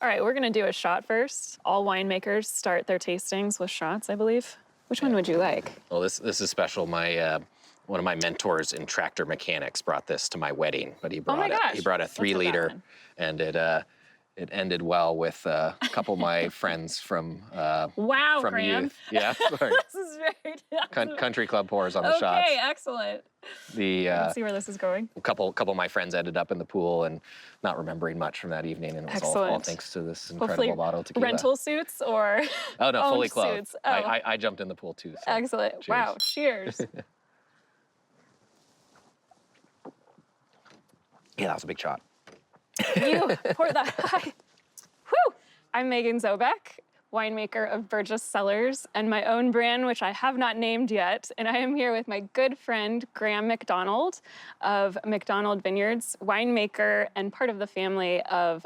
All right, we're gonna do a shot first. All winemakers start their tastings with shots, I believe. Which one would you like? Well, this is special. My one of my mentors in tractor mechanics brought this to my wedding, but he brought he brought a 3-liter, and it ended well with a couple of my friends from wow, from Graeme. youth. Yeah, sorry. This is very Country club pours on the shots. Okay, excellent. Let's see where this is going. A couple of my friends ended up in the pool and not remembering much from that evening, and it was all thanks to this incredible Hopefully bottle of tequila. Rental suits or oh no, fully clothed. Suits. Oh. I jumped in the pool too. So. Excellent. Cheers. Wow. Cheers. Yeah, that was a big shot. You pour that high. Whew! I'm Meghan Zobeck, winemaker of Burgess Cellars and my own brand, which I have not named yet. And I am here with my good friend, Graeme MacDonald of MacDonald Vineyards, winemaker and part of the family of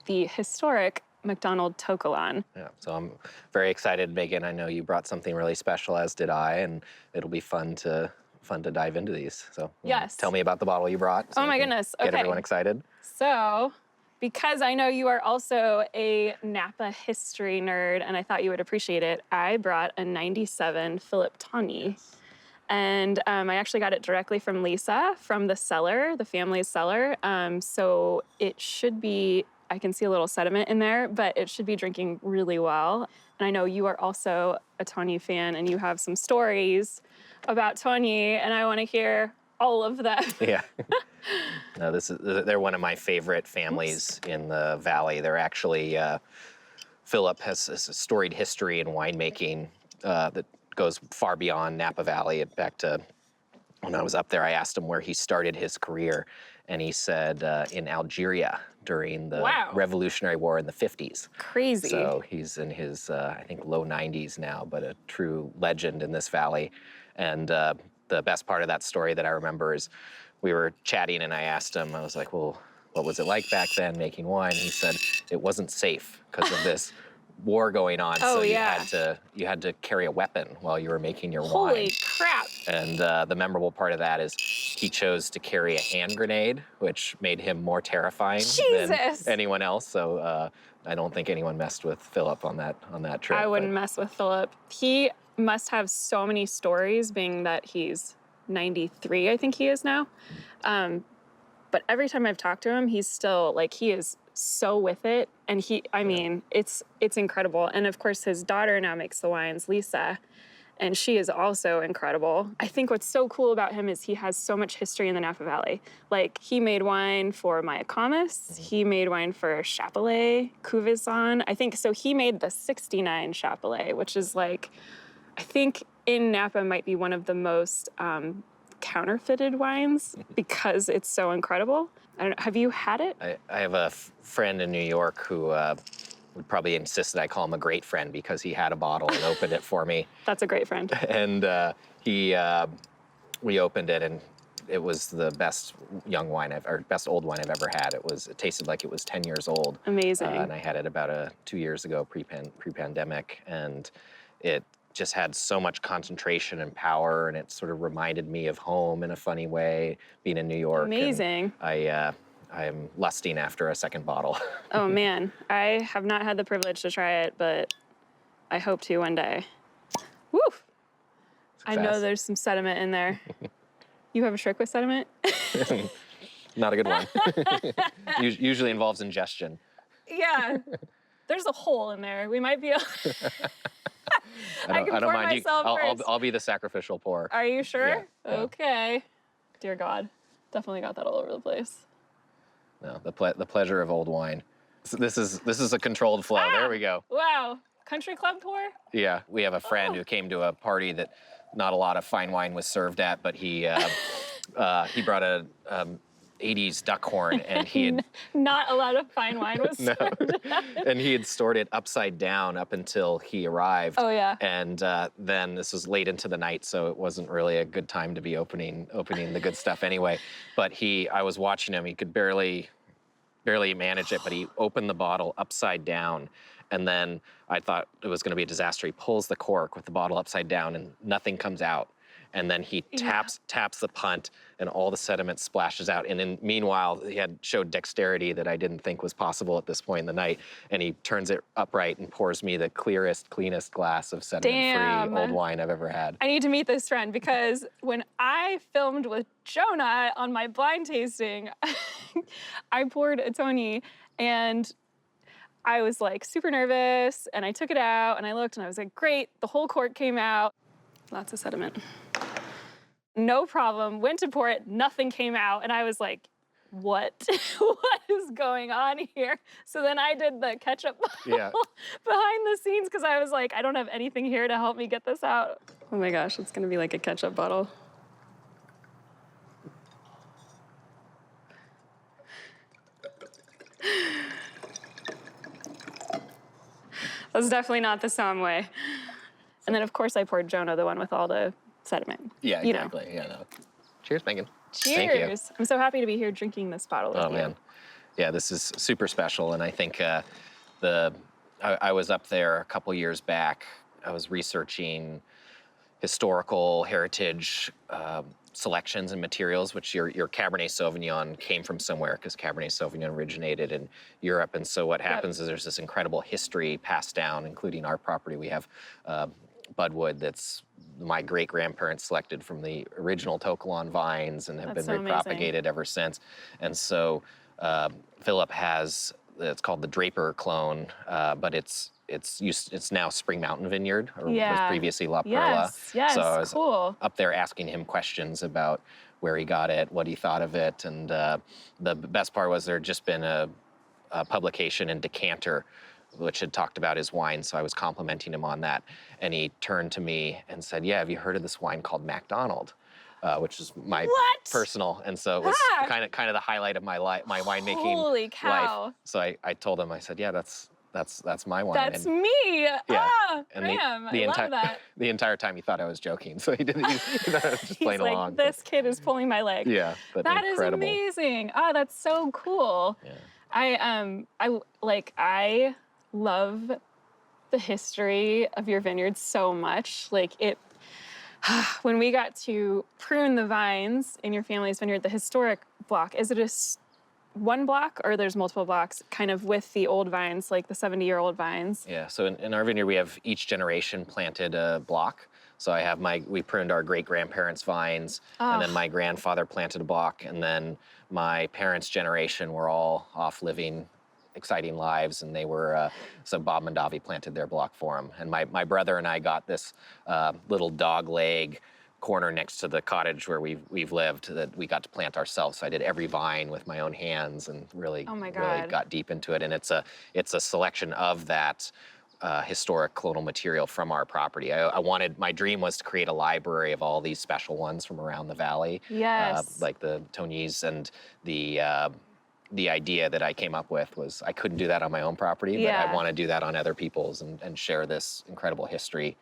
the historic MacDonald Tokelon. Yeah, so I'm very excited, Meghan. I know you brought something really special, as did I, and it'll be fun to dive into these. So yes. Tell me about the bottle you brought. So oh my goodness. Okay. Get everyone excited. So, because I know you are also a Napa history nerd and I thought you would appreciate it, I brought a 97 Philip Togni. And I actually got it directly from Lisa, from the cellar, the family's cellar. So it should be, I can see a little sediment in there, but it should be drinking really well. And I know you are also a Togni fan and you have some stories about Togni, and I want to hear all of them. Yeah. No, they're one of my favorite families in the valley. They're actually, Philip has a storied history in winemaking that goes far beyond Napa Valley. Back to when I was up there, I asked him where he started his career, and he said in Algeria during the Revolutionary War in the 50s. Crazy. So he's in his, I think, low 90s now, but a true legend in this valley. And the best part of that story that I remember is we were chatting and I asked him, I was like, well, what was it like back then making wine? And he said, it wasn't safe because of this war going on. Oh, so yeah. you had to carry a weapon while you were making your wine. Holy crap. And the memorable part of that is he chose to carry a hand grenade, which made him more terrifying than anyone else. So I don't think anyone messed with Philip on that trip. I wouldn't mess with Philip. He must have so many stories, being that he's 93, I think he is now. But every time I've talked to him, he's still, like, he is so with it. And I mean, it's incredible. And of course, his daughter now makes the wines, Lisa, and she is also incredible. I think what's so cool about him is he has so much history in the Napa Valley. Like, he made wine for Mayacamas, he made wine for Chapelet, Cuvison. I think, so he made the 69 Chapelet, which is like, I think in Napa might be one of the most counterfeited wines because it's so incredible. I don't know, have you had it? I have a friend in New York who would probably insist that I call him a great friend because he had a bottle and opened it for me. That's a great friend. And we opened it, and it was the best best old wine I've ever had. It tasted like it was 10 years old. Amazing. And I had it about 2 years ago, pre-pandemic, and it just had so much concentration and power, and it sort of reminded me of home in a funny way, being in New York. Amazing. And I am lusting after a second bottle. Oh man, I have not had the privilege to try it, but I hope to one day. Woo! I know there's some sediment in there. You have a trick with sediment? Not a good one. Usually involves ingestion. Yeah. There's a hole in there. We might be able I don't mind. I'll be the sacrificial pour. Are you sure? Yeah. Okay. Dear God. Definitely got that all over the place. No, the pleasure of old wine. So this is a controlled flow. There we go. Wow. Country club pour? Yeah, we have a friend who came to a party that not a lot of fine wine was served at, but he brought a 80s duck horn, and he had not a lot of fine wine was served. And he had stored it upside down up until he arrived. Oh yeah. And then this was late into the night, so it wasn't really a good time to be opening the good stuff anyway. But I was watching him. He could barely manage it, but he opened the bottle upside down. And then I thought it was going to be a disaster. He pulls the cork with the bottle upside down, and nothing comes out. and then he taps the punt, and all the sediment splashes out. And then meanwhile, he had showed dexterity that I didn't think was possible at this point in the night, and he turns it upright and pours me the clearest, cleanest glass of sediment-free old wine I've ever had. I need to meet this friend, because when I filmed with Jonah on my blind tasting, I poured a Togni, and I was like super nervous, and I took it out and I looked and I was like, great, the whole cork came out. Lots of sediment. No problem, went to pour it, nothing came out, and I was like, what? What is going on here? So then I did the ketchup bottle behind the scenes, because I was like, I don't have anything here to help me get this out. Oh my gosh, it's gonna be like a ketchup bottle. That's definitely not the Somme way. And then, of course, I poured Jonah, the one with all the sediment. Yeah, exactly. You know. Yeah, no. Cheers, Meghan. Cheers. Thank you. I'm so happy to be here drinking this bottle with you. Man. Yeah, this is super special. And I think I was up there a couple years back. I was researching historical heritage selections and materials, which your Cabernet Sauvignon came from somewhere, because Cabernet Sauvignon originated in Europe. And so what happens is there's this incredible history passed down, including our property. We have budwood that's my great-grandparents selected from the original Tokelon vines and have been repropagated ever since. And so Philip has, it's called the Draper clone, but it's now Spring Mountain Vineyard, or was previously La Perla. Yes, so I was cool. up there asking him questions about where he got it, what he thought of it, and the best part was there had just been a publication in Decanter which had talked about his wine, so I was complimenting him on that, and he turned to me and said, "Yeah, have you heard of this wine called MacDonald?" Which is my personal, and so it was kind of the highlight of my winemaking Holy cow. life. So I told him, I said, "Yeah, that's my wine." That's me. Yeah. And Graeme, I love that. The entire time he thought I was joking, so he didn't. He thought I was just playing like, along. This kid is pulling my leg. Yeah, but that incredible. Is amazing. Oh, that's so cool. Yeah. I love the history of your vineyard so much. Like when we got to prune the vines in your family's vineyard, the historic block, is it one block, or there's multiple blocks kind of with the old vines, like the 70-year-old vines? Yeah, so in our vineyard, we have each generation planted a block. So I have we pruned our great-grandparents' vines, and then my grandfather planted a block, and then my parents' generation were all off living exciting lives, and they were, so Bob Mondavi planted their block for him. And my brother and I got this little dog leg corner next to the cottage where we've lived that we got to plant ourselves. So I did every vine with my own hands and really got deep into it. And it's a selection of that historic clonal material from our property. My dream was to create a library of all these special ones from around the valley. Yes. Like the Tognis, and the idea that I came up with was I couldn't do that on my own property, but I want to do that on other people's and share this incredible history.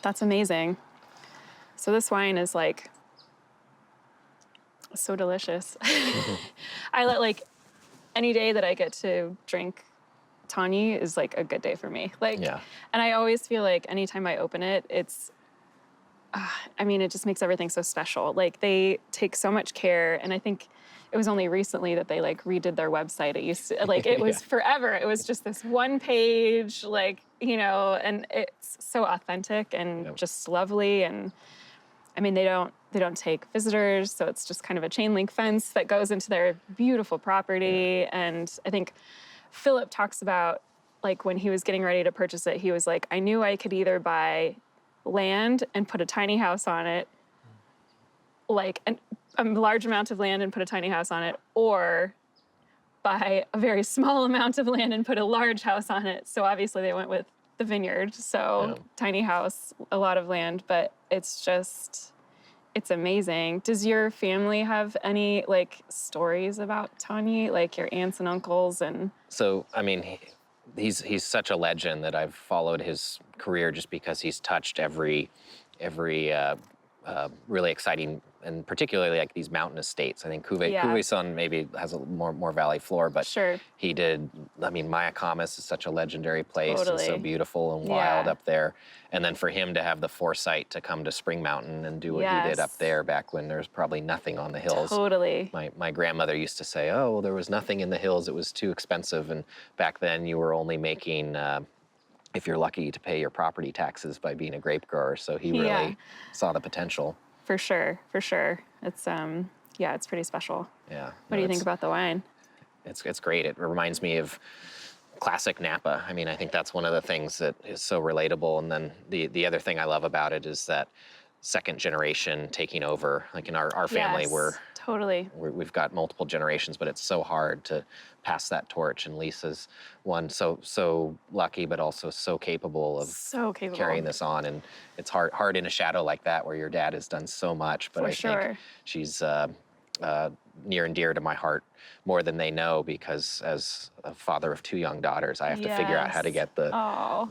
That's amazing. So this wine is like so delicious. Any day that I get to drink Togni is like a good day for me. And I always feel like anytime I open it, it's, it just makes everything so special. Like they take so much care, and I think it was only recently that they redid their website. It used to, it was forever. It was just this one page, and it's so authentic and just lovely. And they don't take visitors, so it's just kind of a chain link fence that goes into their beautiful property. And I think Philip talks about when he was getting ready to purchase it, he was like, I knew I could either buy land and put a tiny house on it, a large amount of land and put a tiny house on it, or buy a very small amount of land and put a large house on it. So obviously they went with the vineyard. So tiny house, a lot of land, but it's amazing. Does your family have any stories about Togni, your aunts and uncles? And so, he's such a legend that I've followed his career just because he's touched every really exciting and particularly like these mountain estates. I think Yeah. Cuvée-Son maybe has a more valley floor, but Sure. he did. I mean, Mayacamas is such a legendary place and so Totally. beautiful and wild Yeah. up there. And then for him to have the foresight to come to Spring Mountain and do what he did up Yes. there back when there's probably nothing on the hills. Totally. My grandmother used to say, "Oh, well, there was nothing in the hills. It was too expensive." And back then, you were only making, if you're lucky, to pay your property taxes by being a grape grower. So he really Yeah. saw the potential. For sure. For sure. It's yeah, it's pretty special. Yeah. What do you think about the wine? It's great. It reminds me of classic Napa. I mean, I think that's one of the things that is so relatable. And then the other thing I love about it is that second generation taking over. Like in our family, Yes, totally. we've got multiple generations, but it's so hard to pass that torch. And Lisa's one so lucky, but also so capable of So capable. carrying this on. And it's hard in a shadow like that where your dad has done so much. But For I sure. think she's near and dear to my heart more than they know, because as a father of 2 young daughters, I have to figure out how to Yes. get the Oh.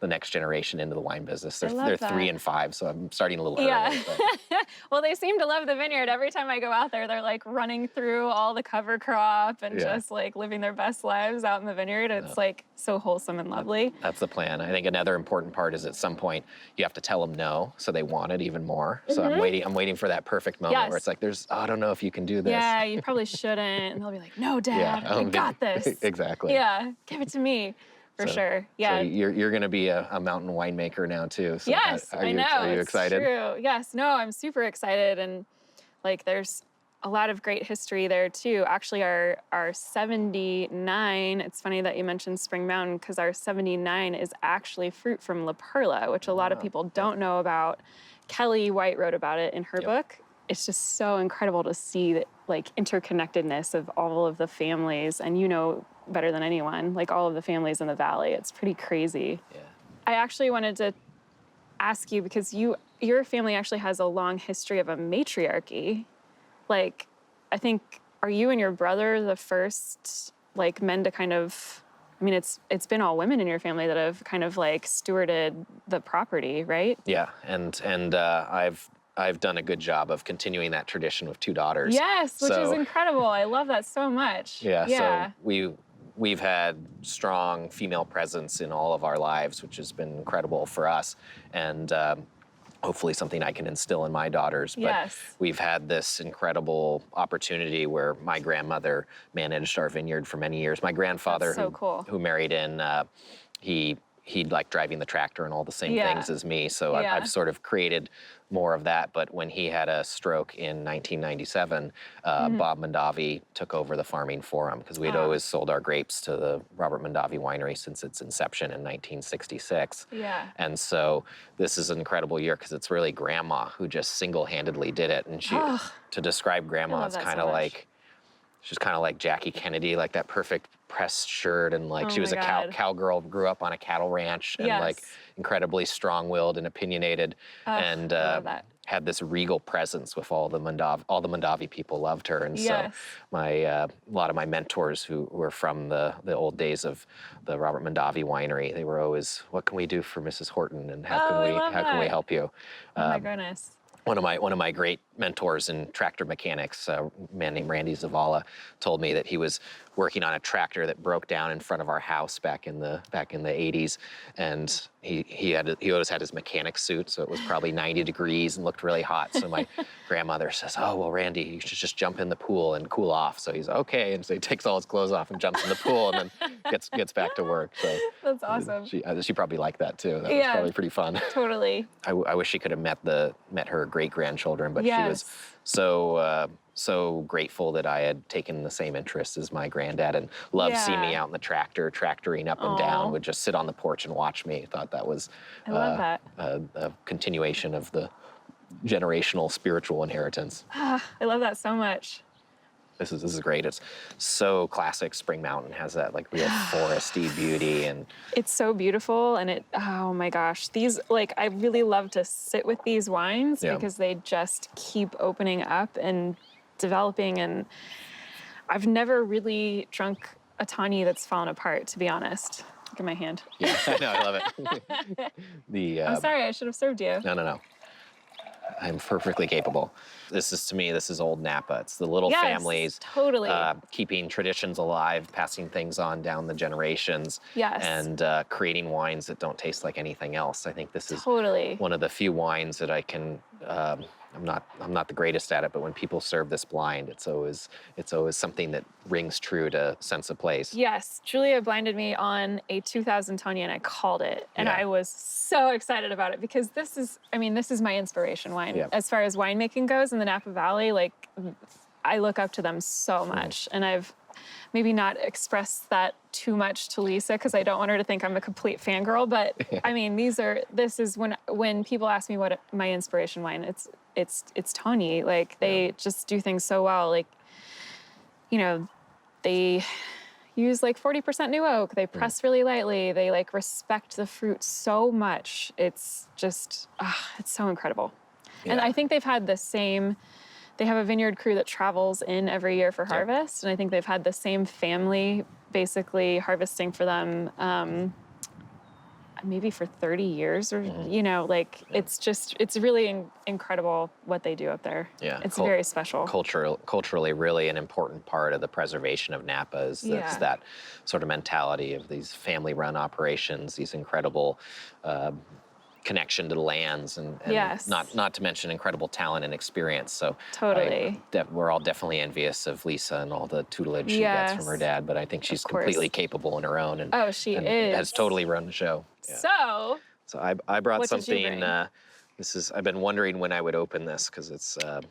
next generation into the wine business. They're love that. 3 and 5, so I'm starting a little Yeah. early. But Well, they seem to love the vineyard. Every time I go out there, they're like running through all the cover crop and Yeah. just like living their best lives out in the vineyard. It's like so wholesome and lovely. that's the plan. I think another important part is at some point you have to tell them no, so they want it even more. So I'm waiting for that perfect moment where Yes. it's like, I don't know if you can do this. Yeah, you probably shouldn't. And they'll be like, no, Dad, I got this. Exactly. Yeah, give it to me. For So- sure. Yeah. So you're going to be a mountain winemaker now too. So Yes, are I you, know. Are you it's excited? True. Yes, no, I'm super excited, and like there's a lot of great history there too. Actually, our 79. It's funny that you mentioned Spring Mountain, because our 79 is actually fruit from La Perla, which a lot of people don't know about. Kelly White wrote about it in her book. It's just so incredible to see that like interconnectedness of all of the families, and you know better than anyone, like all of the families in the valley. It's pretty crazy. Yeah. I actually wanted to ask you, because your family actually has a long history of a matriarchy. Like, I think, are you and your brother the first like men to kind of, I mean, it's been all women in your family that have kind of like stewarded the property, right? Yeah, and I've done a good job of continuing that tradition with 2 daughters. Yes, which is So- incredible. I love that so much. Yeah. So we've had strong female presence in all of our lives, which has been incredible for us, and hopefully something I can instill in my daughters. But Yes. we've had this incredible opportunity where my grandmother managed our vineyard for many years. My grandfather, That's so cool. who married in, he liked driving the tractor and all the same Yeah. things as me. So Yeah. I've sort of created more of that. But when he had a stroke in 1997, Bob Mondavi took over the farming for him, because we'd always sold our grapes to the Robert Mondavi winery since its inception in 1966. Yeah. And so this is an incredible year, because it's really Grandma who just single-handedly did it. And she, to describe Grandma, love it's that so kind of much. like, she's kind of like Jackie Kennedy, like that perfect pressed shirt, and like she Oh was my a God. cowgirl, grew up on a cattle ranch, and like Yes. incredibly strong-willed and opinionated, and I love that. had this regal presence with all the Mondavi people loved her. And Yes. so a lot of my mentors who were from the old days of the Robert Mondavi winery, they were always, what can we do for Mrs. Horton, and how I love can we that. help you? Oh my goodness. One of my great mentors in tractor mechanics, a man named Randy Zavala, told me that he was working on a tractor that broke down in front of our house back in the 80s, and he always had his mechanic suit, so it was probably 90 degrees and looked really hot. So my grandmother says, "Oh well, Randy, you should just jump in the pool and cool off." So he's okay, and so he takes all his clothes off and jumps in the pool, and then gets back to work. So That's awesome. she probably liked that too. That was Yeah. probably pretty fun. Totally. I wish she could have met her great grandchildren, but she was Yes. so grateful that I had taken the same interest as my granddad, and loved seeing me Yeah. out in the tractor, tractoring up and Aw. down. Would just sit on the porch and watch me. Thought that was I love that. a continuation of the generational spiritual inheritance. I love that so much. This is great. It's so classic. Spring Mountain has that like real foresty beauty, and It's so beautiful, and oh my gosh, these, like, I really love to sit with these wines Yeah. because they just keep opening up and developing, and I've never really drunk a Togni that's fallen apart, to be honest. Look at my hand. yeah, I know, I love it. I'm sorry, I should have served you. No. I'm perfectly capable. This is, to me, this is old Napa. It's the little Yes, families totally. keeping traditions alive, passing things on down the generations, Yes. and creating wines that don't taste like anything else. I think this is Totally. one of the few wines that I can. I'm not the greatest at it, but when people serve this blind, it's always something that rings true to sense of place. Yes, Julia blinded me on a 2000 Togni and I called it. And Yeah. I was so excited about it because this is my inspiration wine. Yeah. As far as winemaking goes in the Napa Valley, like I look up to them so much. And I've maybe not expressed that too much to Lisa because I don't want her to think I'm a complete fangirl. But I mean, this is when people ask me what my inspiration wine, it's Togni. Like they just do things so well. Like, you know, they use like 40% new oak. They press really lightly. They like respect the fruit so much. It's just, it's so incredible. And Yeah. I think they've had they have a vineyard crew that travels in every year for harvest. And I think they've had the same family basically harvesting for them maybe for 30 years or, you know, like it's really incredible what they do up there. Yeah. It's very special. Culturally, really an important part of the preservation of Napa is Yeah. that sort of mentality of these family-run operations, these incredible connection to the lands, and Yes. not to mention incredible talent and experience. So Totally. we're all definitely envious of Lisa and all the tutelage she gets from her Yes. dad, but I think she's course. completely capable in her own, and Oh, she and is. has totally run the show. Yeah. So I brought what did you something. bring? I've been wondering when I would open this because it's Oh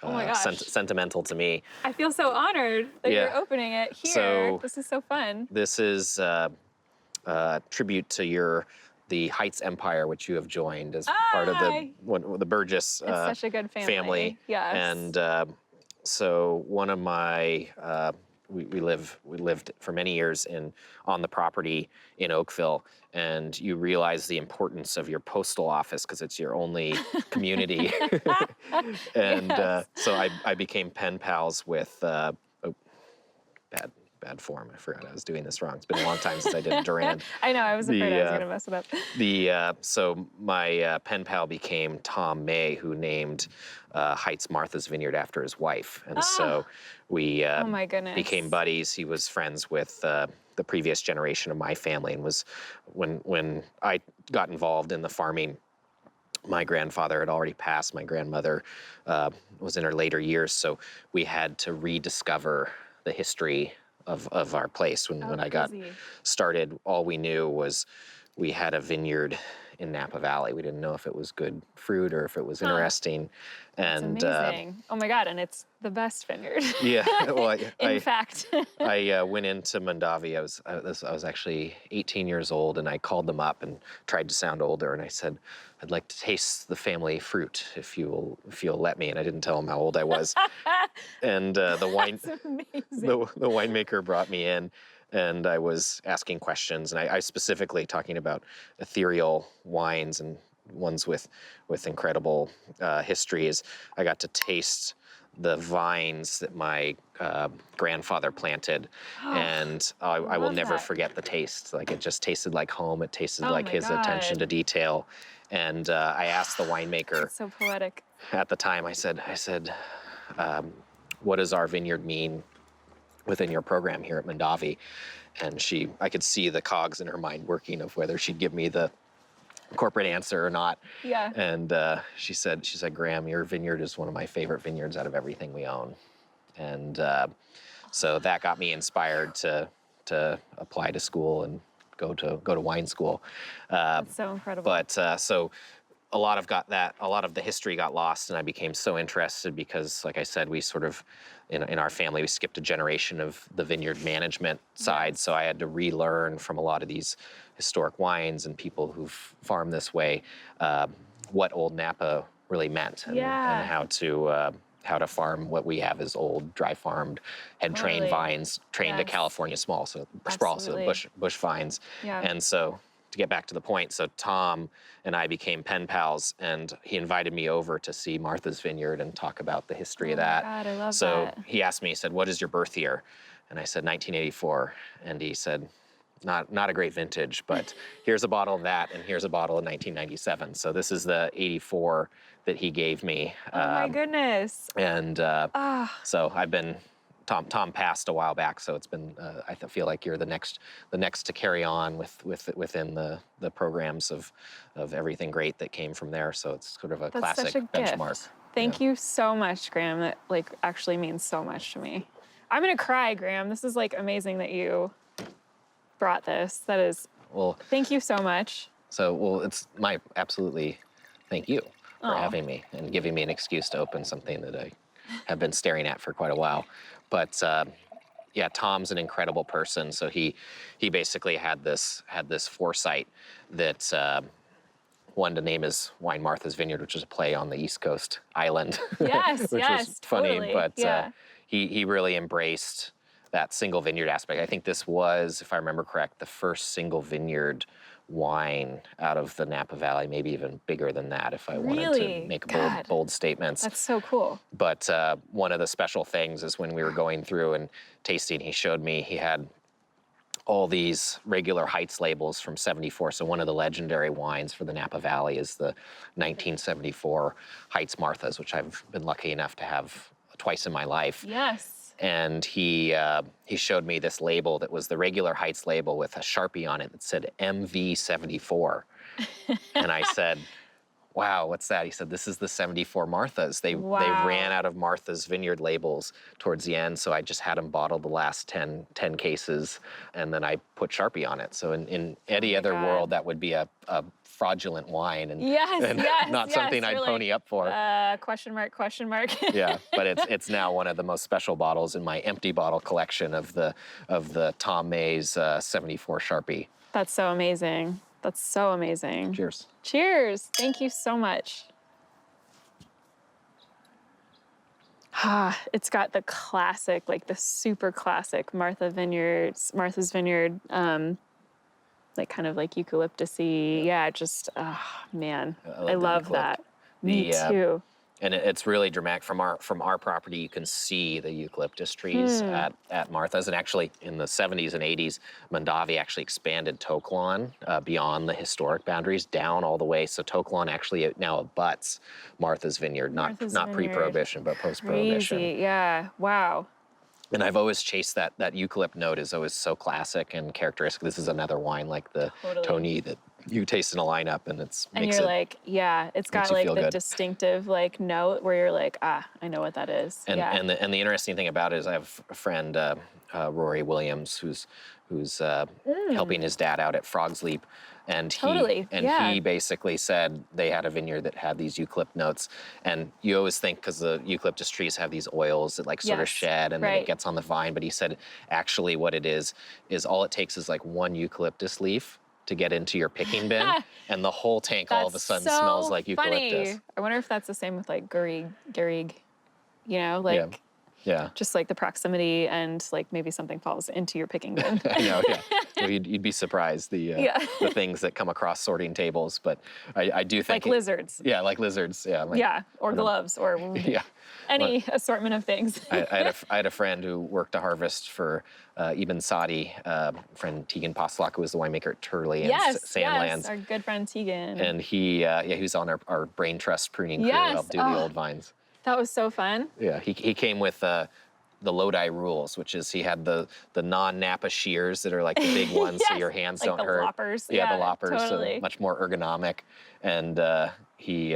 my gosh. sentimental to me. I feel so honored that Yeah. you're opening it here. So- This is so fun. This is a tribute to the Heitz Empire, which you have joined as part of the Burgess It's such a good family. Yes. And so one of my we lived for many years on the property in Oakville, and you realize the importance of your postal office because it's your only community. And Yes. so I became pen pals with bad form. I forgot I was doing this wrong. It's been a long time since I did Durand. I know, I was afraid I was going to mess it up. So my pen pal became Tom May, who named Heitz Martha's Vineyard after his wife, and so we Oh my goodness. became buddies. He was friends with the previous generation of my family, and was when I got involved in the farming. My grandfather had already passed. My grandmother was in her later years, so we had to rediscover the history of our place. When I got crazy. started, all we knew was we had a vineyard in Napa Valley. We didn't know if it was good fruit or if it was interesting. It's And amazing. Oh my God, and it's the best vineyard. yeah, well, In fact. I went into Mondavi. I was actually 18 years old, and I called them up and tried to sound older. And I said, "I'd like to taste the family fruit if you'll let me." And I didn't tell them how old I was. And the That's amazing. the winemaker brought me in, and I was asking questions, and I specifically talking about ethereal wines and ones with incredible histories. I got to taste the vines that my grandfather planted, and I will love never that. forget the taste. Like, it just tasted like home. It tasted Oh like my his attention God. to detail. And I asked the winemaker It's so poetic. at the time. I said, "What does our vineyard mean within your program here at Mondavi?" And I could see the cogs in her mind working of whether she'd give me the corporate answer or not. Yeah. And she said, "Graeme, your vineyard is one of my favorite vineyards out of everything we own." And so that got me inspired to apply to school and go to wine school. That's so incredible. But so a lot of the history got lost, and I became so interested because, like I said, we sort of, in our family, we skipped a generation of the vineyard management side. So I had to relearn from a lot of these historic wines and people who've farmed this way, what old Napa really meant, and how to farm what we have as old, dry farmed, head trained Totally. vines, trained to Yes. California small, so sprawl, so Absolutely. bush vines. Yeah. And so, to get back to the point, so Tom and I became pen pals, and he invited me over to see Martha's Vineyard and talk about the history of Oh my that. God, I love so that. he asked me, he said, "What is your birth year?" And I said, 1984. And he said, not a great vintage, but here's a bottle of that, and here's a bottle of 1997. So this is the 84 that he gave me. Oh my goodness. And Ah, so I've been. Tom passed a while back, so it's been. I feel like you're the next to carry on within the programs of everything great that came from there. So it's sort of a that's classic such a benchmark. gift. Thank you so much, Graeme. That like actually means so much to me. I'm gonna cry, Graeme. This is like amazing that you brought this. That is. Well, thank you so much. So it's my absolutely. Thank you for Aw. having me and giving me an excuse to open something that I have been staring at for quite a while. But yeah, Tom's an incredible person. So he basically had this foresight that wanted to name his wine Martha's Vineyard, which is a play on the East Coast island. Yes, which yes, was funny. totally. But Yeah. He really embraced that single vineyard aspect. I think this was, if I remember correct, the first single vineyard wine out of the Napa Valley, maybe even bigger than that if I wanted Really? to make God. bold statements. That's so cool. But one of the special things is when we were going through and tasting, he showed me he had all these regular Heitz labels from 74. So one of the legendary wines for the Napa Valley is the 1974 Heitz Marthas, which I've been lucky enough to have twice in my life. Yes. And he showed me this label that was the regular Heitz label with a Sharpie on it that said MV74. And I said, wow, what's that? He said, this is the 74 Marthas. They ran out of Martha's Vineyard labels towards the end, so I just had them bottle the last 10 cases, and then I put Sharpie on it. So in any other world, that would be a fraudulent wine and, not something I'd pony up for. Question mark. Yeah, but it's now one of the most special bottles in my empty bottle collection of the Tom May's 74 Sharpie. That's so amazing. That's so amazing. Cheers. Cheers. Thank you so much. It's got the classic, like the super classic Martha's Vineyard, like kind of like eucalyptus-y. Yeah, just, man, I love that. Me too. And it's really dramatic. From our property, you can see the eucalyptus trees at Martha's. And actually, in the 70s and 80s, Mondavi actually expanded Toklawn beyond the historic boundaries down all the way. So Toklawn actually now abuts Martha's Vineyard, not pre-Prohibition, but post-Prohibition. Crazy, yeah, wow. And I've always chased that eucalypt note is always so classic and characteristic. This is another wine like the Togni that you taste in a lineup, and it's like, yeah, it's got like the distinctive like note where you're like, I know what that is. And the interesting thing about it is I have a friend, Rory Williams, who's helping his dad out at Frog's Leap, and he basically said they had a vineyard that had these eucalypt notes, and you always think because the eucalyptus trees have these oils that like sort of shed and then it gets on the vine, but he said actually what it is all it takes is like one eucalyptus leaf to get into your picking bin, and the whole tank all of a sudden smells like eucalyptus. Funny. I wonder if that's the same with like garrigue, you know, like just like the proximity and like maybe something falls into your picking bin. I know, yeah. Well, you'd be surprised the things that come across sorting tables, but I do think like lizards. Yeah, like lizards. Yeah. Or gloves or any assortment of things. I had a friend who worked a harvest for Ibn Sadi, friend Tegan Postlak, who was the winemaker at Turley and Sandlands. Yes, our good friend Tegan. And he was on our Brain Trust pruning crew to help do the old vines. That was so fun. Yeah, he came with the Lodi rules, which is he had the non-Napa shears that are like the big ones so your hands like don't the hurt. Loppers. Yeah, the loppers, totally. so much more ergonomic. And he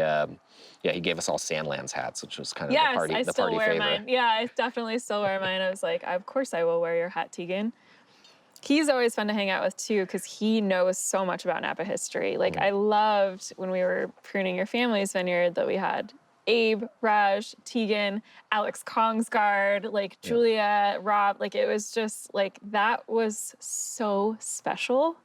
gave us all Sandlands hats, which was kind of the party favorite. Mine. Yeah, I definitely still wear mine. I was like, of course I will wear your hat, Tegan. He's always fun to hang out with too, because he knows so much about Napa history. Like I loved when we were pruning your family's vineyard that we had Abe, Raj, Tegan, Alex Kongsgaard, like Julia, Rob, like it was just like, that was so special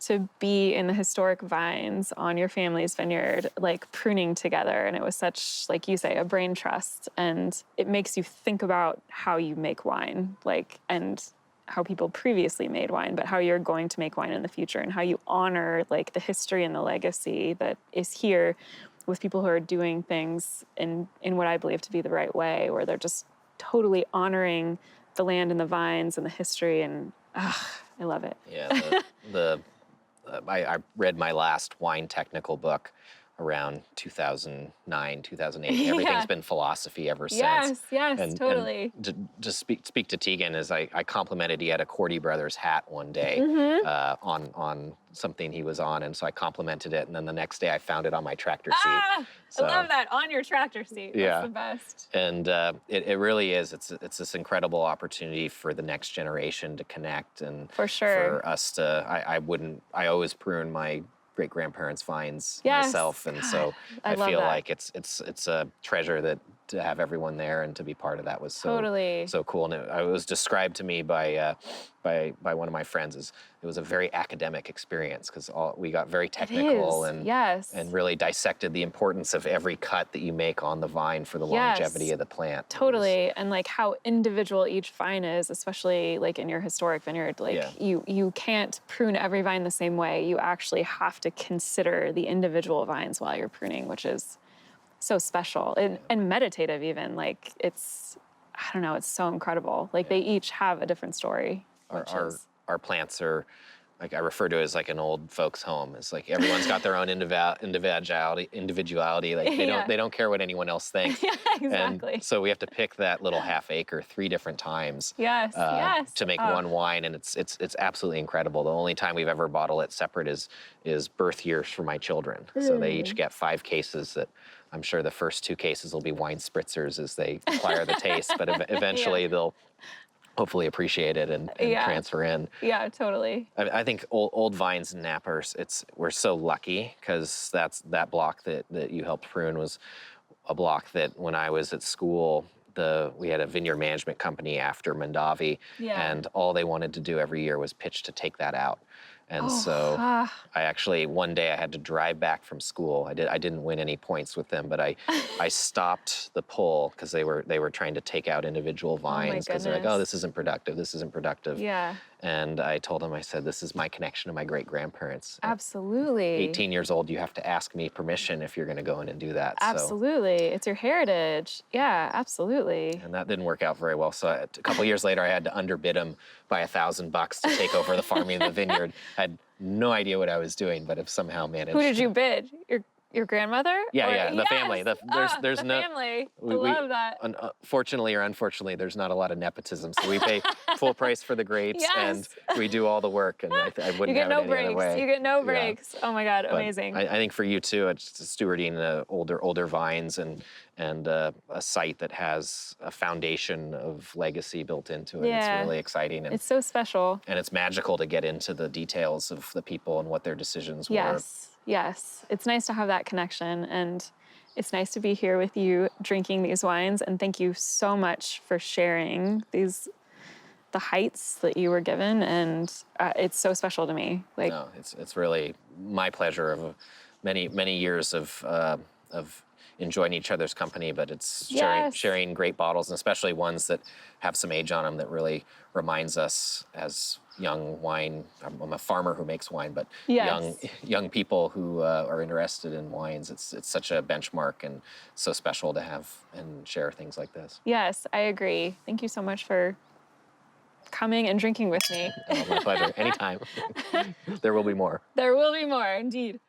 to be in the historic vines on your family's vineyard, like pruning together. And it was such, like you say, a brain trust. And it makes you think about how you make wine, like, and how people previously made wine, but how you're going to make wine in the future and how you honor like the history and the legacy that is here with people who are doing things in what I believe to be the right way, where they're just totally honoring the land and the vines and the history. And I love it. Yeah, I read my last wine technical book around 2009, 2008. Yeah. Everything's been philosophy ever since. Yes, yes, And totally. to speak to Tegan, as I complimented, he had a Cordy Brothers hat one day on something he was on, and so I complimented it, and then the next day I found it on my tractor seat. Ah, So, I love that, on your tractor seat. Yeah. That's the best. and it really is. It's this incredible opportunity for the next generation to connect, and For sure. for us to. I always prune my great grandparents' vines Yes. myself, and so I I love feel that. like it's a treasure that to have everyone there and to be part of that was Totally. so cool. And it was described to me by one of my friends as it was a very academic experience because we got very technical It is. and really dissected the importance of every cut that you make on the vine for the longevity of the plant. Totally. And like how individual each vine is, especially like in your historic vineyard, like you can't prune every vine the same way. You actually have to consider the individual vines while you're pruning, which is so special and meditative even. Like I don't know, it's so incredible. Like they each have a different story. Our plants are, like I refer to it as like an old folks' home. It's like everyone's got their own individuality. Like they don't care what anyone else thinks. Yeah, exactly. And so we have to pick that little half acre 3 different times. Yes. To make one wine, and it's absolutely incredible. The only time we've ever bottled it separate is birth years for my children. So they each get 5 cases that I'm sure the first 2 cases will be wine spritzers as they acquire the taste, but eventually they'll hopefully appreciate it and transfer in. Yeah, totally. I think old vines in Napa, we're so lucky because that block that you helped prune was a block that when I was at school, we had a vineyard management company after Mondavi, and all they wanted to do every year was pitch to take that out. And I actually, one day I had to drive back from school. I didn't win any points with them, but I stopped the pull because they were trying to take out individual vines because they're like, oh, this isn't productive. This isn't productive. Yeah. And I told them, I said, this is my connection to my great grandparents. Absolutely. 18 years old, you have to ask me permission if you're going to go in and do that. Absolutely. It's your heritage. Yeah, absolutely. And that didn't work out very well. So a couple years later, I had to underbid him by $1,000 to take over the farming of the vineyard. I had no idea what I was doing, but have somehow managed. Who did you bid? Your grandmother? Yeah, the family. There's the no family. I love that. Fortunately or unfortunately, there's not a lot of nepotism, so we pay full price for the grapes, and we do all the work. And I wouldn't have it any other way. You get no breaks. Oh my God, But amazing. I think for you too, it's stewarding older vines and a site that has a foundation of legacy built into it. Yeah. It's really exciting. And it's so special. And it's magical to get into the details of the people and what their decisions were. Yes. It's nice to have that connection, and it's nice to be here with you drinking these wines. And thank you so much for sharing the Heitz that you were given. And it's so special to me. No, it's really my pleasure of many years of enjoying each other's company, but it's sharing great bottles, and especially ones that have some age on them that really reminds us as young wine. I'm a farmer who makes wine, but young people who are interested in wines. It's such a benchmark and so special to have and share things like this. Yes, I agree. Thank you so much for coming and drinking with me. Oh, my pleasure. Anytime. There will be more. There will be more, indeed.